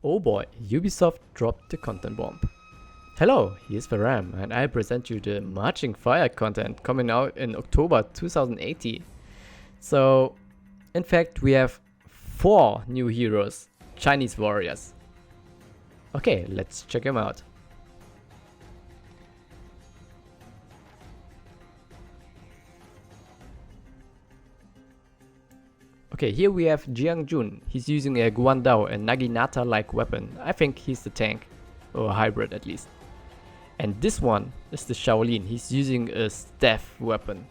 Oh boy, Ubisoft dropped the content bomb. Hello, here's Faraam and I present you the Marching Fire content coming out in October 2018. So, in fact, we have 4 new heroes, Chinese warriors. Okay, let's check them out. Okay, here we have Yong Joon. He's using a Guandao, a Naginata-like weapon. I think he's the tank, or a hybrid at least. And this one is the Shaolin. He's using a staff weapon.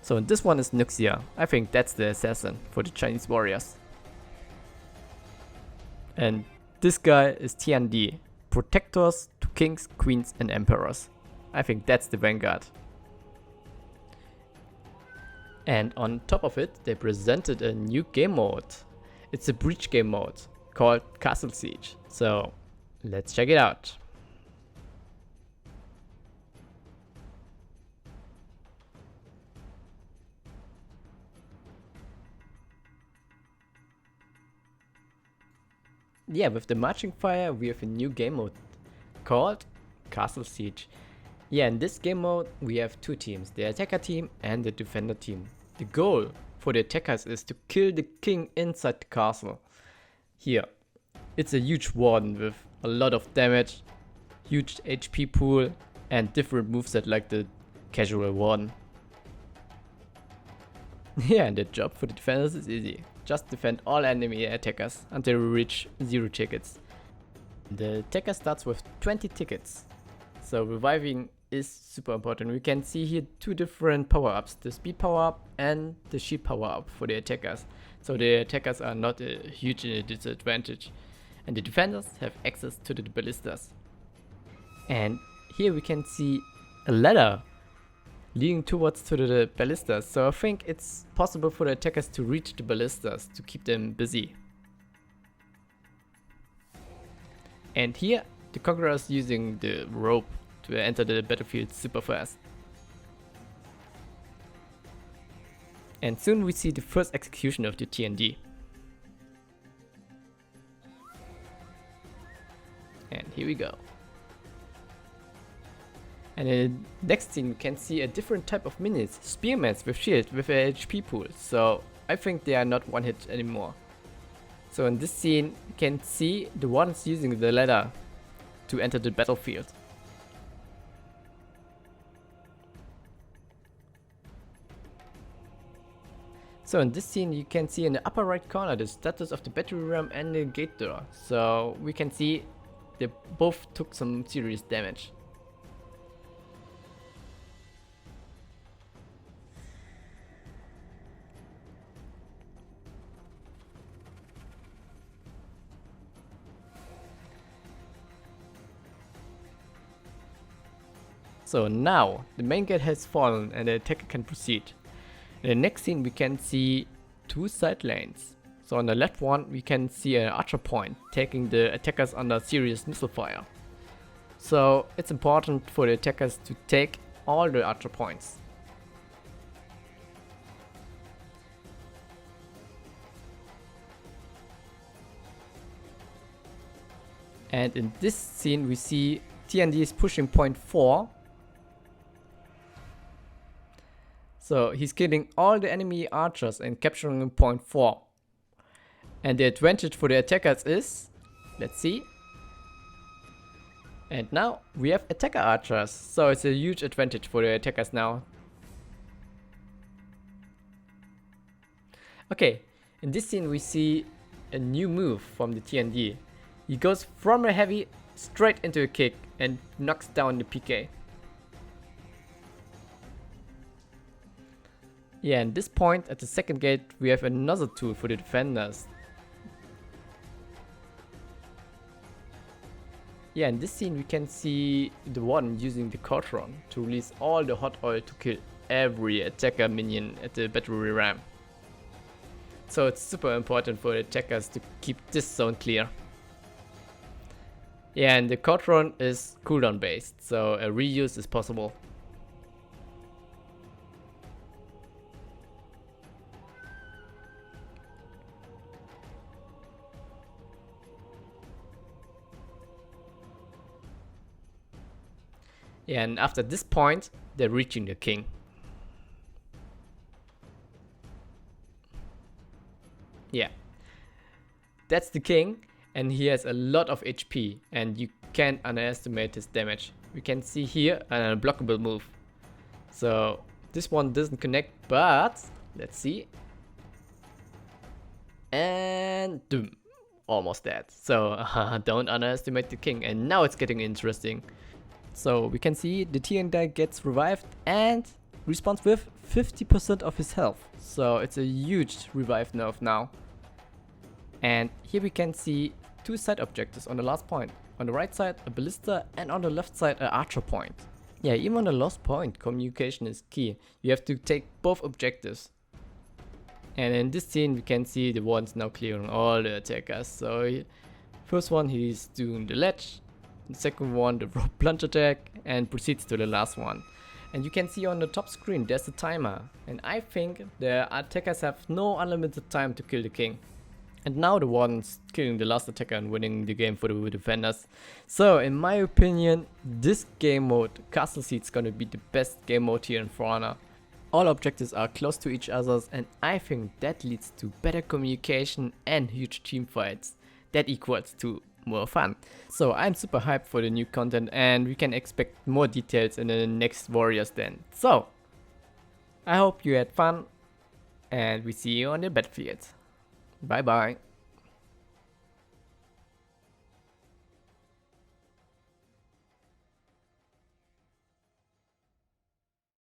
So this one is Nuxia. I think that's the assassin for the Chinese warriors. And this guy is TND, protectors to kings, queens and emperors. I think that's the vanguard. And on top of it, they presented a new game mode. It's a breach game mode called Castle Siege. So let's check it out. Yeah, with the Marching Fire, we have a new game mode called Castle Siege. Yeah, in this game mode, we have 2 teams, the attacker team and the defender team. The goal for the attackers is to kill the king inside the castle. Here, it's a huge warden with a lot of damage, huge HP pool and different moveset like the casual warden. Yeah, and the job for the defenders is easy. Just defend all enemy attackers until we reach 0 tickets. The attacker starts with 20 tickets. So reviving is super important. We can see here 2 different power-ups, the speed power-up and the shield power-up for the attackers. So the attackers are not a huge disadvantage. And the defenders have access to the ballistas. And here we can see a ladder leading towards to the ballistas. So I think it's possible for the attackers to reach the ballistas to keep them busy. And here the conqueror is using the rope to enter the battlefield super fast. And soon we see the first execution of the TND. And here we go. And in the next scene we can see a different type of minions, spearmen with shield with a HP pool. So I think they are not one hit anymore. So in this scene you can see the ones using the ladder to enter the battlefield. So in this scene you can see in the upper right corner the status of the battery ram and the gate door. So we can see they both took some serious damage. So now the main gate has fallen and the attacker can proceed. In the next scene we can see 2 side lanes. So on the left one we can see an archer point taking the attackers under serious missile fire. So it's important for the attackers to take all the archer points. And in this scene we see TND is pushing point 4. So he's killing all the enemy archers and capturing point 4. And the advantage for the attackers is, let's see. And now we have attacker archers, so it's a huge advantage for the attackers now. Okay, in this scene we see a new move from the TND. He goes from a heavy straight into a kick and knocks down the PK. Yeah, and this point at the second gate we have another tool for the defenders. Yeah, in this scene we can see the one using the Cotron to release all the hot oil to kill every attacker minion at the battery ram. So it's super important for the attackers to keep this zone clear. Yeah, and the Cotron is cooldown based, so a reuse is possible. And after this point, they're reaching the king. Yeah, that's the king, and he has a lot of HP, and you can't underestimate his damage. We can see here an unblockable move. So this one doesn't connect, but let's see. And doom, almost dead. So don't underestimate the king. And now it's getting interesting. So we can see the TN guy gets revived and respawns with 50% of his health. So it's a huge revive nerf now. And here we can see two side objectives on the last point. On the right side a ballista, and on the left side an archer point. Yeah, even on the last point communication is key. You have to take both objectives. And in this scene we can see the ones now clearing all the attackers. So first one he's doing the ledge, the second one the rope plunge attack, and proceeds to the last one. And you can see on the top screen there's a timer, and I think the attackers have no unlimited time to kill the king. And now the one's killing the last attacker and winning the game for the defenders. So in my opinion, this game mode, Castle Siege, is gonna be the best game mode here in For Honor. All objectives are close to each other, and I think that leads to better communication and huge team fights. That equals to more fun. So I'm super hyped for the new content, and we can expect more details in the next Warriors then. So I hope you had fun, and we see you on the battlefield. Bye bye.